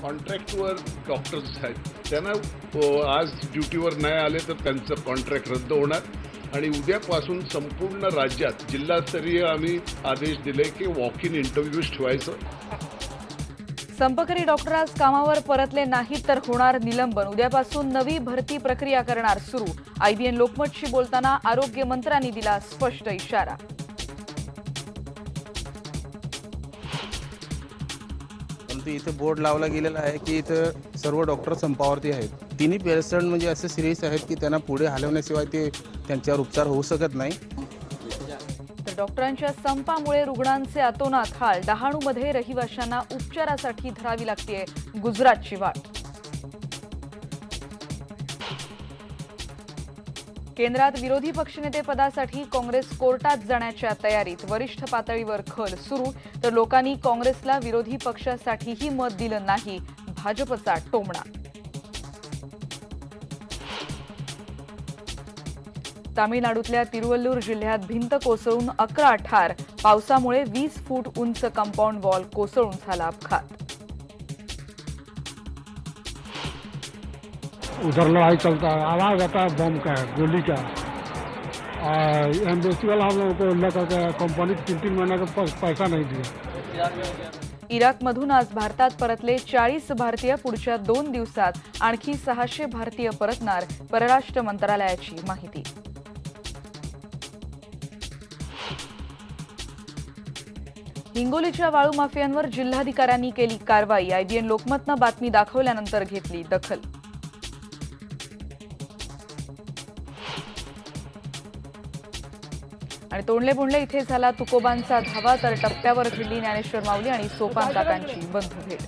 कॉन्ट्रॅक्टवर doctors आहेत त्यांना आज ड्युटीवर नाही आले तर त्यांचं कॉन्ट्रॅक्ट रद्द होणार आणि उद्यापासून संपूर्ण राज्यात जिल्हास्तरीय आम्ही आदेश दिले की वॉक इन इंटरव्ह्यूज ठेवायचं। संपकरी डॉक्टर आज कामावर परतले नाहीत तर होणार निलंबन। उद्यापासून नवी भरती प्रक्रिया करणार सुरू। IBN लोकमतशी बोलताना आरोग्य मंत्र्यांनी दिला स्पष्ट इशारा। परंतु इथे बोर्ड लावला गेलेला आहे की इथे सर्व डॉक्टर संपावरती आहेत। तिन्ही पेशंट म्हणजे असे सिरियस आहेत की त्यांना पुढे हलवण्याशिवाय ते त्यांच्यावर उपचार होऊ शकत नाही। तर डॉक्टरांच्या संपामुळे रुग्णांचे अतोनात हाल। डहाणूमध्ये रहिवाशांना उपचारासाठी धरावी लागतेय गुजरातची वाट। केंद्रात विरोधी पक्षनेते पदासाठी काँग्रेस कोर्टात जाण्याच्या तयारीत। वरिष्ठ पातळीवर खल सुरू। तर लोकांनी काँग्रेसला विरोधी पक्षासाठीही मत दिलं नाही, भाजपचा टोमणा। तामिळनाडूतल्या तिरुवल्लूर जिल्ह्यात भिंत कोसळून 11 ठार। पावसामुळे 20 फूट उंच कंपाऊंड वॉल कोसळून झाला अपघात। उधर लड़ाई चलता है, आवाज आता है बम का, गोली का। एम्बेसी वाला हम लोगों को लेकर के कंपनी 3-3 महीने का पैसा नहीं दिया। इराकमधून आज भारतात परतले 40 भारतीय। पुढच्या 2 दिवसात आणखी 600 भारतीय परतणार, परराष्ट्र मंत्रालयाची माहिती। हिंगोलीच्या वाळू माफियांवर जिल्हाधिकाऱ्यांनी केली कारवाई। IBN लोकमतनं बातमी दाखवल्यानंतर घेतली दखल। आणि तोंडले बोंडले इथे झाला तुकोबांचा धावा, तर टप्प्यावर भिडली ज्ञानेश्वर माऊली आणि सोपान काकांची बंधुभेट।